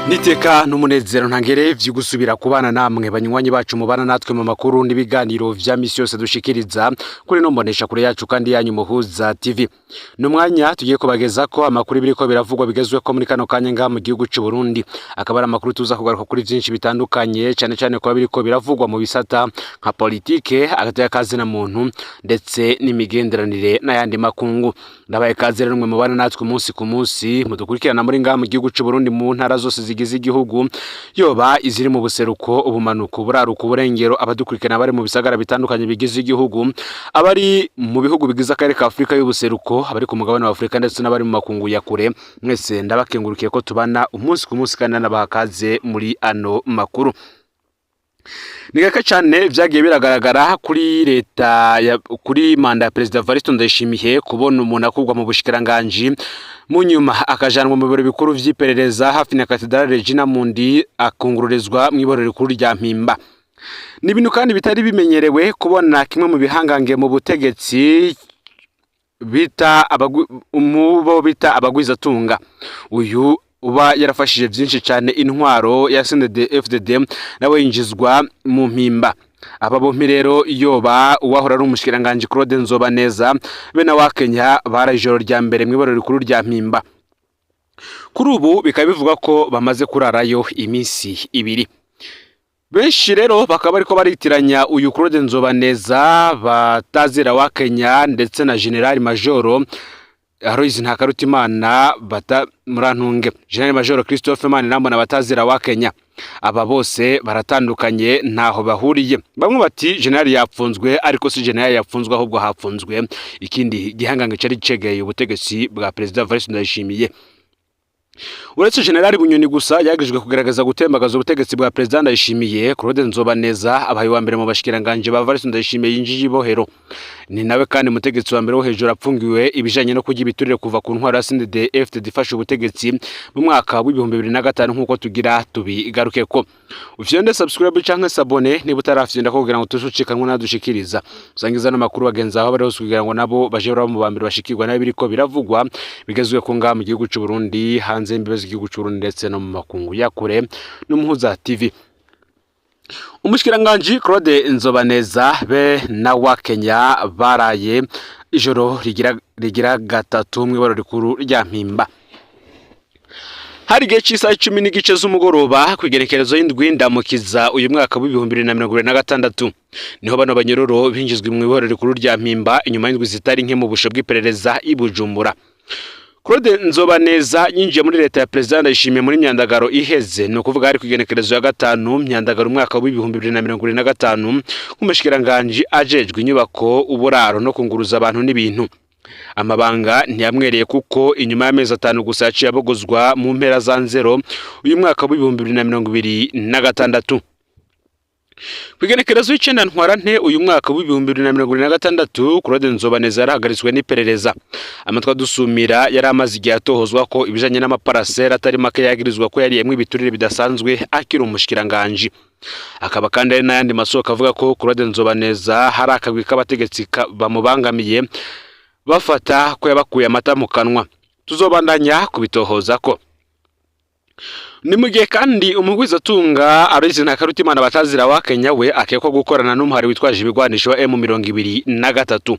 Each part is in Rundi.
Niteka n'umunezero ntangere vy'ugusubira kubana namwe banywanyi bacu mubana natwe mu makuru n'ibiganiro vya misi yose dushikiriza kuri no mbonesha kure yacu kandi yanyu Muhuza TV. Numwanya tugiye kubageza ko amakuru biriko biravugwa bigezwe ko muri kano kanya nga mu gihugu cy'u Burundi, akaba ari amakuru tuza kugaruka kuri vyinshi bitandukanye cyane ko biriko biravugwa mu bisata nka politike, agataya kazi na muntu ndetse n'imigenderanire n'ayandi makungu. Ndabaye kazi rero mwe mubana natwe umunsi ku munsi mudukurikirana muri nga mu gihugu cy'u Burundi mu ntara zose zigize igihugu, yoba iziri mu buseruko, ubumanuko, buraruko, uburengero, abadukurikirana bari mu bisagara bitandukanye bigize igihugu, abari mu bihugu bigize akarere ka Afrika y'ubuseruko, abari ku mugabane wa Afrika ndetse n'abari mu makungu ya kure, mwese ndabakengurukiye ko tubana umunsi ku munsi kandi nabahakaze muri ano makuru. Nigaka cyane vyagiye biragaragara kuri leta kuri manda ya President Evariste Ndayishimiye kubona umuntu akugwa mu bushikiranganje mu nyuma akajanwa mu biro bikuru vy'iperereza hafi na Cathedrale Regina Mundi akungururezwa mu iboro rikuru rya Mpimba. Ni ibintu kandi bitari bimenyerewe kubona kimwe mu bihangange mu butegetsi bita abagwizatunga uyu uba yarafashije byinshi cyane intwaro ya CNDD-FDD nawe yinjizwa mu Mpimba. Aba bompi rero yoba uwahora ari umushikiranganje Claude Nzobaneza be na wa Kenya barajoro rya mbere mu iboro rikuru rya Mpimba. Kuri ubu bikaba bivuga ko bamaze kurarayo iminsi ibiri. Benshi rero bakaba ariko baritiranya uyu Claude Nzobaneza batazira wa Kenya ndetse na General Majoro Aloys Ntakarutimana bata murantunge General Major Christophe Manirambona batazira wa Kenya. Aba bose baratandukanye ntaho bahuriye. Bamwe bati General yapfunzwe ariko si General yapfunzwe ahubwo hapfunzwe ikindi gihangange cari cegeye ubutegetsi bwa President Evariste Ndayishimiye. Uretse General Bunyoni gusa yagijwe kugaragaza gutembagaza ubutegetsi bwa President Ndayishimiye, Claude Nzobaneza abaye wa mbere mu bashikiranganje ba Evariste Ndayishimiye yinjije ibohero. Ni nawe kandi mutegetsi wa mbere wo hejuru apfungiwe ibijanye no kujya ibiturire kuva ku ntwaro ya CNDD-FDD ifashe ubutegetsi mu mwaka wa 2025 nkuko tugira tubigaruke ko. Ufyonde subscribe canke sabone niba utarafyenda ko kugira ngo tushucikanwe nadushikiriza. Usangiza no makuru bagenza aho bari hose kugira ngo nabo baje bari mu bambere bashikirwa nabi biriko biravugwa bigezwe ko nga mu gihugu cy'u Burundi hanze imbibe z'igihugu cy'u Burundi ndetse no mu makungu ya kure n'Umuhuza TV. Umushikiranganje Claude Nzobaneza be na wa Kenya baraye ijoro rigira gatatu mu ibaro rikuru rya Mpimba. Hari gihe cy'isaha 10 n'igice z'umugoroba kwigerekerezo y'indwi ndamukiza uyu mwaka wa 2026 niho bano banyororo binjizwe mu ibaro rikuru rya Mpimba inyuma y'indwi zitari nke mu busho bw'iperereza i Bujumbura. Claude Nzobaneza yinjiye muri leta ya President Ndayishimiye muri myandagaro iheze, no kuvuga ari kwigenekerezo ya gatanu myandagaro umwaka wa 2025 nk'umushikiranganje ajejwe inyubako, uburaro no kunguruza abantu n'ibintu. Amabanga ntiyamwereye kuko inyuma y'amezi 5 gusa yaciye abogozwa mu mpera za nzero uyu mwaka wa 2026. Kwigenekerezo y'icenda ntwarante uyu mwaka wa 2026 Claude Nzobaneza yarahagaritswe n'iperereza. Amatwa dusumira yari amazi igihe atohozwa ko ibijanye n'amaparasera atari make yagirizwa ko yariyemwe ibiturire bidasanzwe akiri umushikiranganje. Akaba kandi ari n'ayandi masoko avuga ko Claude Nzobaneza hari akagwi k'abategetsi bamubangamiye bafata ko yabakuye amata mu kanwa. Tuzobandanya kubitohoza ko ni mugihe kandi umugwizatunga Aloys Ntakarutimana batazira wa Kenya we akekwa gukorana n'umuhari witwaje ibigwanisho wa M23.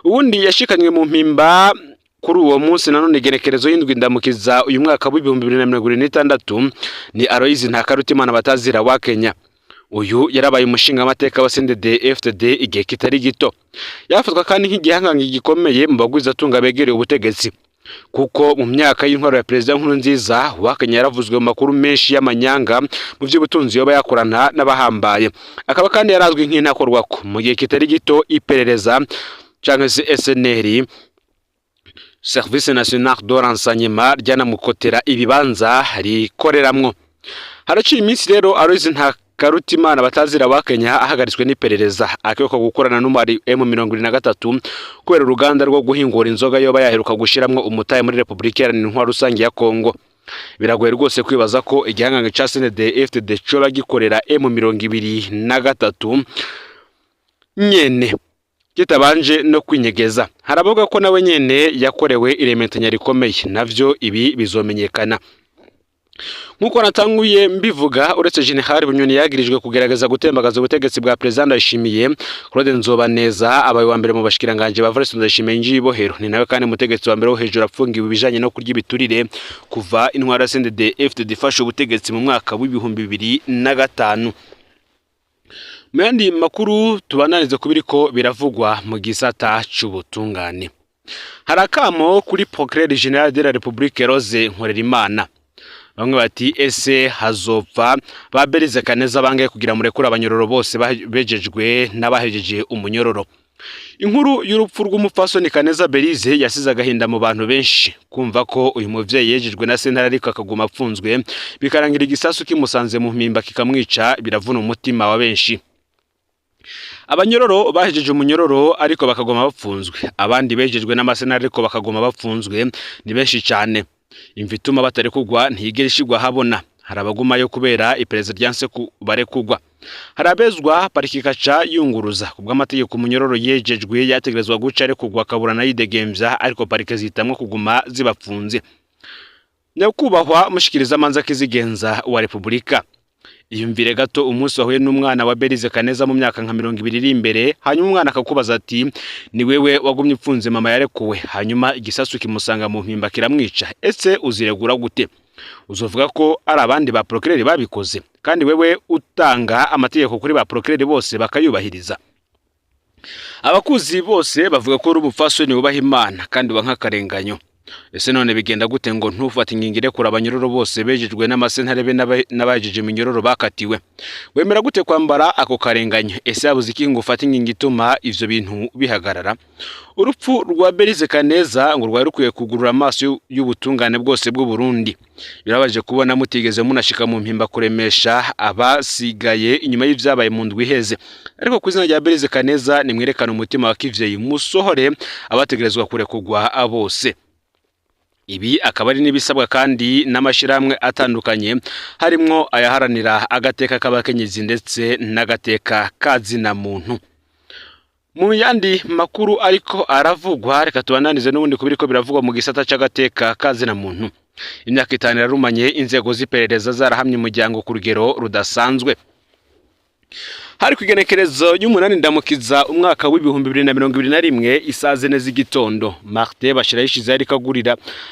Ubundi yashikanywe mu Mpimba kuri uwo munsi nanone igenekerezo y'indwi ndamukiza uyu mwaka wa 2026 ni Aloys Ntakarutimana batazira wa Kenya. Uyu yarabaye umushinga amateka wa CNDD-FDD igihe kitari gito. Yafatwa kandi nk'igihangange gikomeye mu bagwizatunga begereye ubutegetsi. Kuko mu myaka y'intwaro ya President Nkurunziza wa Kenya yaravuzwe mu makuru menshi y'amanyanga mu by'ubutunzi yoba yakorana n'abahambaye. Akaba kandi yarazwi nk'intakorwa ko mu gihe kitari gito iperereza cyangwa se SNR Service National de Renseignement ryanamukotera ibibanza rikoreramwo. Haraciye iminsi rero Aloys Ntakarutimana batazira wa Kenya ahagaritswe n'iperereza akekwa gukorana n'umari M23 kubera uruganda rwo guhingura inzoga yoba yaheruka gushiramwo umutaye muri Republika Iharanira Intwaro Rusange ya Kongo. Biragoye rwose kwibaza ko igihangange ca CNDD-FDD coba gikorera M23 nyene kitabanje no kwinyegeza. Haravuga ko nawe nyene yakorewe irementanya rikomeye, navyo ibi bizomenyekana. nkuko natanguye mbivuga uretse General Bunyoni yagirijwe kugerageza gutembagaza ubutegetsi bwa President Ndayishimiye, Claude Nzobaneza abaye wa mbere mu bashikiranganje ba Evariste Ndayishimiye njibohero, ni nawe kandi mutegetsi wa mbere wo hejuru apfungiwe ibijanye no kurya ibiturire kuva intwara CNDD-FDD ifashe ubutegetsi mu mwaka w'ibihumbi 2005. Mu yandi makuru tubananize kubiriko biravugwa mu gisata c'ubutungane. Harakamo kuri Procureur General de la République Rose Nkorerimana. Bamwe bati ese hazopfa baberize Kaneza bangaye kugira murekura abanyororo bose bejejwe n'abahejeje umunyororo. Inkuru y'urupfu rw'umupfasoni Kaneza Berize yasize agahinda mu bantu benshi, kumva ko uyu muvyeyi yejejwe na sentare ariko akaguma apfunzwe bikarangira igisasu kimusanze mu mpimba kikamwica, biravuna umutima wa benshi. Abanyororo bahejeje umunyororo ariko bakagoma bapfunzwe, abandi bejejwe n'amasenare ariko bakagoma bapfunzwe ni benshi cyane. Imvituma batari kugwa ntigera ishigwa habona, harabagumayo kubera iperereza ryanse barekugwa. Harabezwa parikikaca yunguruza kubw'amategeko umunyororo yejejwe yategerezwa guca ari kugwa kaburana yidegemvya, ariko parike zitamwe kuguma zibapfunze. Nyakubahwa mushikiriza manza kizigenza wa Republika, iyumvire gato umunsi wahuye n'umwana wa Berize Kaneza mu myaka nka 20 iri imbere, hanyuma umwana akakubaza ati ni wewe wagumye upfunze mama yarekuwe, hanyuma igisasu kimusanga mu mpimba kiramwica, ese uziregura gute? Uzovuga ko ari abandi ba procureur babikoze kandi wewe utanga amategeko kuri ba procureur bose bakayubahiriza? Abakuzi bose bavuga ko uri umupfasoni wubaha Imana kandi wankakarenganyo. Ese none bigenda gute ngo ntufate ingingire kuri abanyororo bose bejejwe n'amasentare be n'abajeje iminyororo bakatiwe? Wemera gute kwambara ako karenganyo? Ese yabuze iki ngo ufate ingingi ituma ivyo bintu bihagarara? Urupfu rwa Berize Kaneza ngo rwari rukwiye kugurura amaso y'ubutungane bwose bw'u Burundi. Birabaje kubona mutigeze munashika mu mpimba kuremesha abasigaye inyuma y'ivyabaye mu ndwi iheze. Ariko kwizina rya Berize Kaneza nimwerekana umutima wa kivyeyi musohore abategerezwa kurekugwa abose. Ibi akaba ari nibisabwa kandi n'amashiramwe atandukanye, harimo ayaharanira agateka k'abakenyezi ndetse n'agateka kazina muntu. Mu yandi makuru ariko aravugwa, reka tubananize n'ubundi kubiriko biravugwa mu gisata c'agateka kazina muntu. Imyaka 5 yarumanye inzego z'iperereza zarahamye umuryango ku rugero rudasanzwe. Hari kwigenekerezo y'umunani ndamukiza umwaka w'ibihumbi 2021 isaze neza igitondo, Martin Bashirayishize yari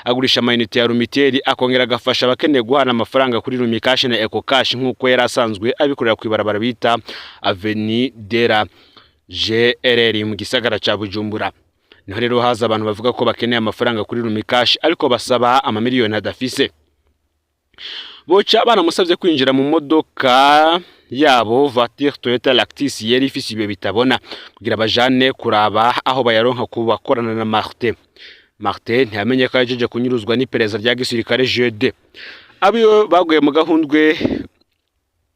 agurisha amayinite ya Rumiteri akongera agafasha abakeneye guhana amafaranga kuri Rumikash na Ecocash nk'uko yari asanzwe abikorera ku ibarabara bita Avenue de la GRR mu gisagara ca Bujumbura. Niho rero haza abantu bavuga ko bakeneye amafaranga kuri Rumikash ariko basaba amamiliyoni adafise. Boca banamusavye kwinjira mu modoka yabo voiture Toyota Lactis yari ifise ibyo bitabona kugira bajane kuraba aho bayaronka kubakorana na Martin. Martin ntiyamenye ko yajeje kunyuruzwa n'iperereza rya gisirikare GD. Abiyo baguye mu gahundwe,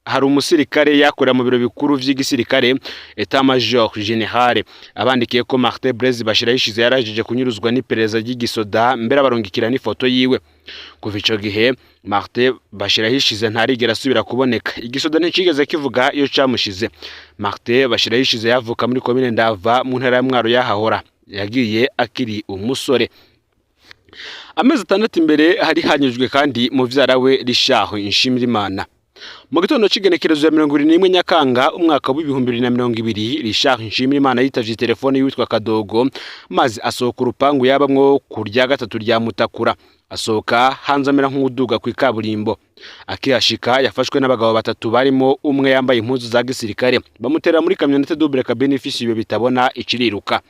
hari umusirikare yakora mu biro bikuru vy'igisirikare Etat Major General abandikiye ko Martin Blaise Bashirayishize yarajeje kunyuruzwa n'iperereza ry'igisoda, mbere abarungikira n'ifoto yiwe. Kuva ico gihe Martin Bashirayishize ntarigera asubira kuboneka. Igisoda nticigeze kivuga iyo camushize. Martin Bashirayishize yavuka muri commune Ndava mu ntara ya Mwaro yahahora, yagiye akiri umusore. Amezi 6 imbere hari hanyujwe kandi mu vyara we Rishaho Nshimirimana. Mu gitondo c'igenekerezo ya 21 Nyakanga umwaka w'ibihumbi 2020 Richard Nshimirimana yitavye telefone y'uwitwa Kadogo maze asohoka urupangu yabamwo kurya gatatu rya Mutakura, asohoka hanze amera nk'uduga ku ikaburimbo. Akihashika yafashwe n'abagabo batatu barimo umwe yambaye impuzu za gisirikare, bamutera muri kamyonete double cabine ifise ibyo bitabona iciriruka.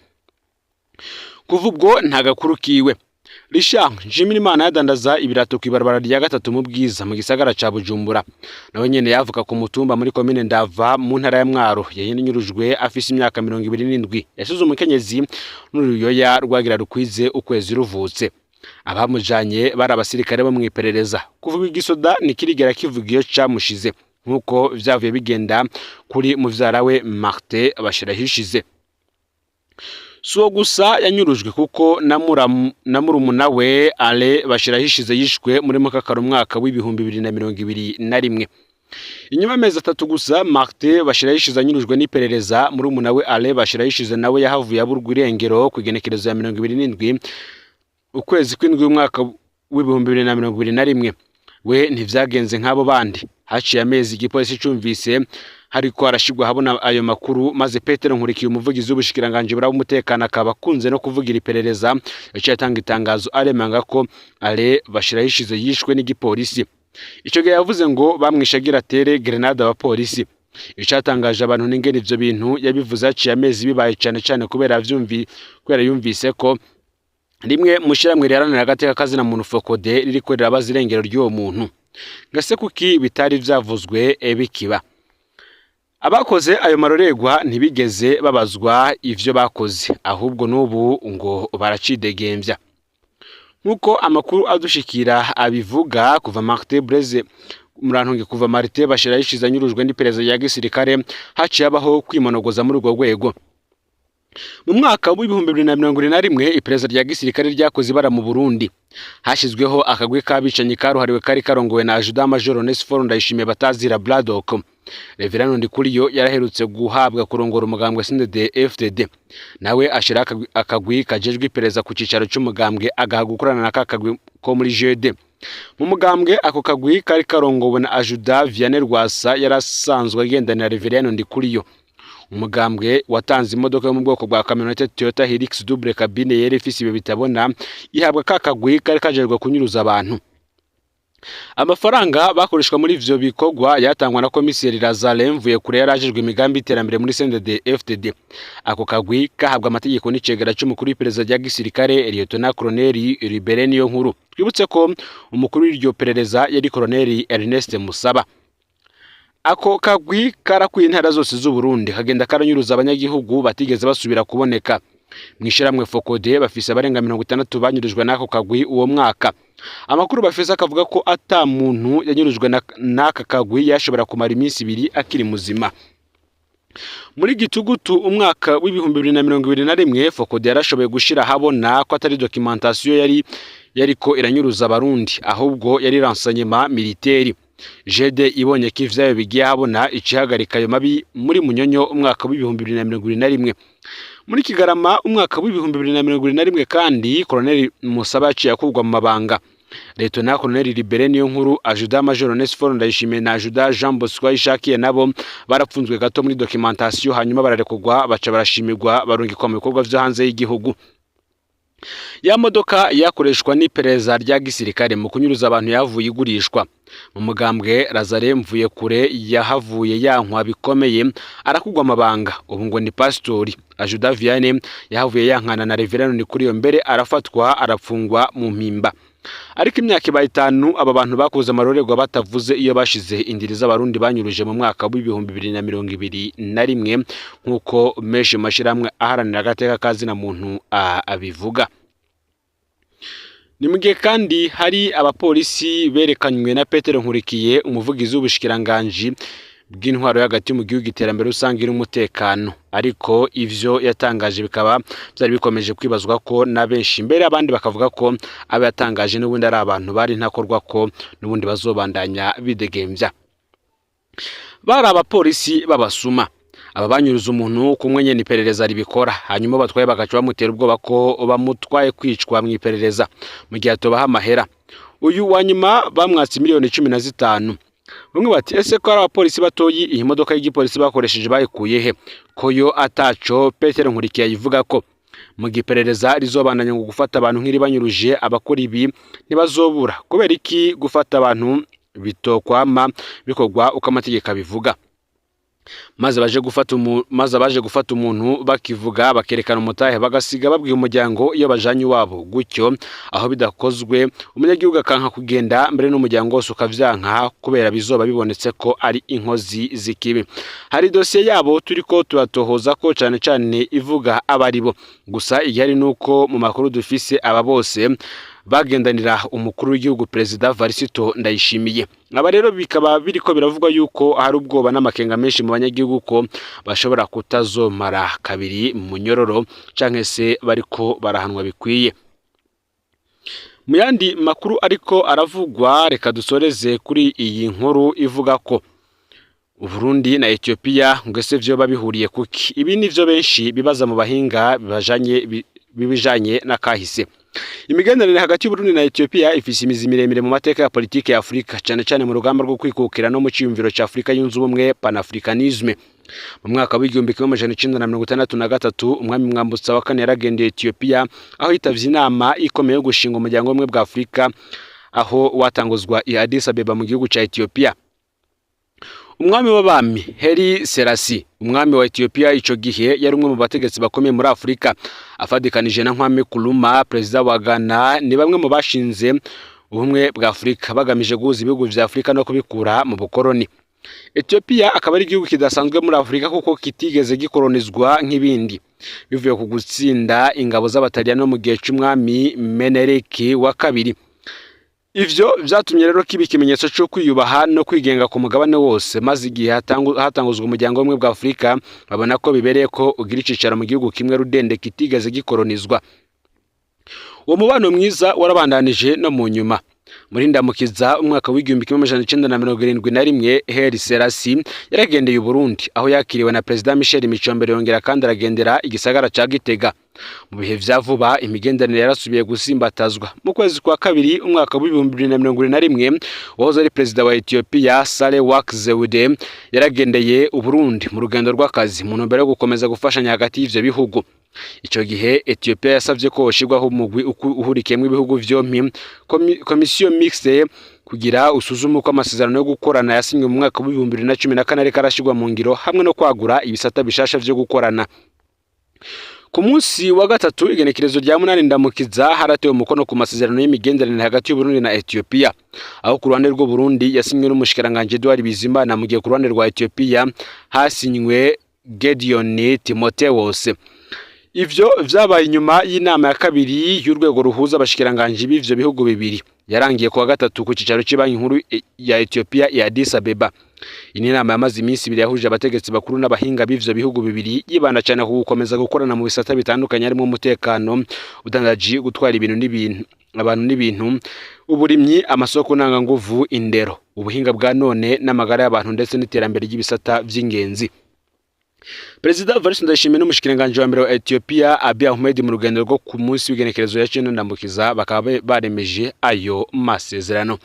Kuva ubwo nta gakuru kiwe. Richard Nshimirimana yadandaza ibirato kwibarabara rya gatatu mu Bwiza mu gisagara ca Bujumbura. Nawe nyene yavuka ku mutumba muri commune Ndava mu ntara ya Mwaro, yanyurujwe afise imyaka 27. Yasize umukenyezi n'uruyoya rwagira rukwize ukwezi ruvutse. Abamujanye bari abasirikare bo mwiperereza. Kuvuga igisoda nikirigera kivuga iyo camushize nkuko vyavuye bigenda kuri muvyara we Martin Bashirahishize. Suwo gusa yanyurujwe kuko namurumuna we Ale Bashirahishize yishwe muri mukakaro umwaka w'ibihumbi 2021. Inyuma amezi 3 gusa Martin Bashirahishize anyurujwe n'iperereza, murumuna we Ale Bashirahishize nawe yahavuye aburwa irengero ku igenekerezo ya 27 ukwezi kw'indwi umwaka w'ibihumbi 2021. we ntivyagenze nk'abo bandi. Haciye amezi igipolisi cumvise hariko arashigwa habona ayo makuru, maze Petero Nkurikiye umuvugizi w'ubushikiranganje bw'umutekano akaba akunze no kuvugira iperereza yaciye atanga itangazo aremanga ko Ale Bashirahishize yishwe n'igipolisi. Ico gihe yavuze ngo bamwishagira tere grenade abapolisi. Icatangaje abantu n'ingene ivyo bintu yabivuze aciye amezi bibaye cane kubera yumvise ko rimwe mushiramwe riharanira agateka kazina muntu Fokode ririko rirabaza irengero ry'uwo muntu. Ngase kuki bitari vyavuzwe bikiba. Abakoze ayo maroregwa ntibigeze babazwa ivyo bakoze, ahubwo n'ubu ngo baracidegembya. Nkuko amakuru adushikira abivuga, kuva Martin Bashirahishize anyurujwe n'iperereza ya gisirikare haciye abaho kwimonogoza muri urwo rwego. Mu mwaka wa 2021 iperereza rya gisirikare ryakoze ibara mu Burundi. Hashizweho akagwi kabicanyi karuhariwe kari karongowe na Adjudant Major Onesphore Ndayishimiye batazira Bladok. Reverend Ndikuriyo yaraherutse guhabwa kurongora umugambwe CNDD-FDD. Nawe ashira akagwi kajejwe iperereza ku cicaro c'umugambwe agaha gukorana na kakagwi ko muri JD. Mu mugambwe ako kagwi kari karongowe na Adjudant Vianney Rwasa yarasanzwe agendanira Reverend Ndikuriyo. Umugambwe watanze imodoka yo mu bwoko bwa kamionete Toyota Hilux double cabine yari ifise ibe bitabona ihabwa kakagwi kari kajerwa kunyuruza abantu. Amafaranga bakoreshwa muri ivyo bikogwa yatangwa na komiseri Lazare Mvuye kure yarajejwe imigambi iterambere muri CNDD-FDD. Ako kagwi kahabwa amategeko n'icegera c'umukuru w'iperereza rya gisirikare Lieutenant Colonel Libere Niyonkuru. Twibutse ko umukuru w'iryo perereza yari Colonel Ernest Musaba. Ako kagwi karakuye intara zose z'u Burundi kagenda karanyuruza abanyagihugu batigeze basubira kuboneka. Mwishiramwe Fokode bafise abarenga 60 banyurujwe nako kagwi uwo mwaka. Amakuru bafise akavuga ko ata muntu yanyurujwe n'aka kagwi yashobora kumara iminsi 2 akiri muzima. Muri gitugutu umwaka w'2021 Fokode yarashoboye gushira habona ko atari documentation yariko iranyuruza abarundi, ahubwo yari renseignement militaire. Jede ibonye ko ivyayo bigiye habona icihagarika ayo mabi muri Munyonyo umwaka w'2021. Muri Kigarama umwaka w'2021 kandi Colonel Musaba yaciye akurwa mu mabanga. Lieutenant Colonel Libere Niyonkuru, Adjudant Major Onesphore Ndayishimiye na Adjudant Jean Bosco Ishakiye nabo barapfunzwe gato muri documentation, hanyuma bararekugwa baca barashimirwa barungikwa mu bikorwa vyo hanze y'igihugu. Ya modoka yakoreshwa n'iperereza rya gisirikare mu kunyuruza abantu yavuye igurishwa. Mu mugambwe Lazare Mvuye kure yahavuye yankwa bikomeye arakugwa amabanga. Ubu ngo ni pastori. Adjudant Vianney yahavuye yankana na Reverend Ndikuriyo mbere arafatwa arapfungwa mu mpimba. Ariko imyaka 5 aba bantu bakoze amarorerwa batavuze iyo bashize indiri z'abarundi banyuruje mu mwaka w'2021 nkuko meshe mashiramwe aharanira agateka kazina muntu abivuga. Ni mugihe kandi hari abapolisi berekanywe na Petero Nkurikiye umuvugizi w'ubushikiranganje bw'intwaro y'agati mu gihugu iterambere rusangira umutekano, ariko ivyo yatangaje bikaba byari bikomeje kwibazwa ko na benshi mbere abandi bakavuga ko aba yatangaje n'ubundi ari abantu bari ntakorwa ko n'ubundi bazobandanya bidegembya. Bari abapolisi babasuma aba banyuruza umuntu kumwe nyene iperereza ribikora, hanyuma batwaye bagaca bamutera ubwoba ko bamutwaye kwicwa mu iperereza mu gihe atobaha amahera. Uyu wanyuma bamwatse miliyoni 15. Bamwe bati ese ko ari abapolisi batoyi iyi modoka y'igipolisi bakoresheje bayikuye he? Ko yo ataco Petero Nkurikiye yivuga ko mu giperereza rizobandanya ngo gufata abantu nk'iri banyuruje abakora ibi ntibazobura. Kubera iki gufata abantu bitokwama bikogwa uko amategeko bivuga? Maze baje gufata umuntu bakivuga bakerekana umutahe bagasiga babwiye umuryango iyo bajanye wabo, gutyo aho bidakozwe umunyagihugu akanka kugenda mbere n'umuryango wose ukavyanka kubera bizoba bibonetse ko ari inkozi zikibi. Hari dosiye yabo turiko turatohoza ko cane ivuga abaribo, gusa igihari nuko mu makuru dufise aba bose bagendanira umukuru w'igihugu Perezida Varisito Ndayishimiye. Aba rero bikaba biriko biravugwa yuko hari ubwoba n'amakenga menshi mu banyagihugu ko bashobora kutazomara kabiri mu nyororo canke se bariko barahanwa bikwiye. Mu yandi makuru ariko aravugwa, reka dusoreze kuri iyi nkuru ivuga ko Burundi na Ethiopia ngese vyo babihuriye kuki. Ibi nivyo benshi bibaza mu bahinga bibijanye na kahise. Imigenderanire hagati y'u Burundi na Ethiopia ifise imizi miremire mu mateka ya politike ya Afrika, cyane mu rugamba rwo kwikukira no mu ciyumviro cya Afrika yunze ubumwe panafricanisme. Mu mwaka w'igihumbi kimwe amajana 1963 umwami Mwambutsa wa kane yaragendeye Ethiopia aho yitavye inama ikomeye yo gushinga umuryango umwe bwa Afrika, aho watanguzwa i Addis Abeba mu gihugu cya Ethiopia. Umwami w'abami Haile Selassie, umwami wa Ethiopia ico gihe, yari umwe mu bategetsi bakomeye muri Afrika, afadikanije na Kwame Nkrumah president wa Ghana. Ni bamwe mu bashinze ubumwe bwa Afrika bagamije guhuza ibihugu vya Afrika no kubikura mu bukoroni. Ethiopia akaba ari igihugu kidasanzwe muri Afrika kuko kitigeze gikolonizwa nk'ibindi, bivuye ku gutsinda ingabo z'abataliyano mu gihe c'umwami Menelik wa kabiri. Ivyo vyatumye rero kiba ikimenyetso cyo kwiyubaha no kwigenga ku mugabane wose, maze igihe hatanguzwa umuryango umwe bwa Afrika babona ko bibereye ko ugira icicaro mu gihugu kimwe rudende kitigeze gikolonizwa. Uwo mubano mwiza warabandanije no mu nyuma. Muri Ndamukiza umwaka w'igihumbi kimwe amajana 1971 Haile Selassie yaragendeye u Burundi, aho yakiriwe na President Michel Micombero, yongera kandi aragendera igisagara ca Gitega. Mu bihe vya vuba imigenderanire yarasubiye gusimbatazwa. Mu kwezi kwa kabiri umwaka w'2021 wahoze ari President wa Ethiopia Sahle-Work Zewde yaragendeye u Burundi mu rugendo rw'akazi mu ntumbero yo gukomeza gufashanya hagati y'ivyo bihugu. Ico gihe Ethiopia yasavye ko hoshirwaho umugwi uhurikiyemwo ibihugu vyompi, Commission Mixte, kugira usuzume uko amasezerano yo gukorana yasinywe mu mwaka w'2014 ariko arashirwa mu ngiro, hamwe no kwagura ibisata bishasha vyo gukorana. Ku munsi wa gatatu igenekerezo rya 8 Ndamukiza haratewe umukono ku masezerano y'imigenderanire hagati y'u Burundi na Ethiopia, aho ku ruhande rw'u Burundi yasinywe n'umushikiranganje Edouard Bizimana, mu gihe ku ruhande rwa Ethiopia hasinywe Gideon Timotheus. Ivyo vyabaye inyuma y'inama ya kabiri y'urwego ruhuza abashikiranganje b'ivyo bihugu bibiri, yarangiye ku wa gatatu ku cicaro cy'Ibanki Nkuru ya Ethiopia i Addis Abeba. Ini nama yamaze iminsi ibiri yahuje abategetsi bakuru n'abahinga b'ivyo bihugu bibiri, yibanda cyane ku gukomeza gukorana mu bisata bitandukanye, harimo umutekano, udandaji, gutwara ibintu n'ibintu, abantu n'ibintu, uburimyi, amasoko ntanganguvu, indero, ubuhinga bwa none n'amagara y'abantu, ndetse n'iterambere ry'ibisata vy'ingenzi. President Evariste Ndayishimiye n'umushikiranganje wa mbere wa Ethiopia Abiy Ahmed mu rugendo rwo ku munsi w'igenekerezo ya 9 Ndamukiza bakaba baremeje ayo masezerano.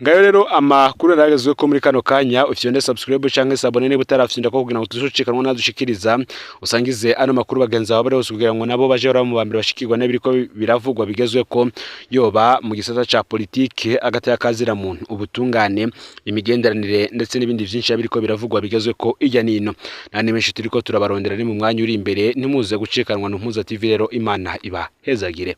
Ngayo rero amakuru yaragezwe ko muri kano kanya. Ufyonde subscribe canke sabone niba utarafyinda ko kugira ngo tuzucikanwa nadushikiriza, usangize ano makuru bagenza wabare hose kugira ngo nabo baje mu bambere bashikirwa n'ibiriko biravugwa bigezwe ko yoba mu gisata ca politike, agata yakazira muntu, ubutungane, imigenderanire ndetse n'ibindi byinshi biriko biravugwa bigezwe ko ijya nino. Nani menshi turiko turabarondera ni mu mwanya uri imbere, nimuze gucikanwa n'Impuza TV. Rero Imana iba hezagire.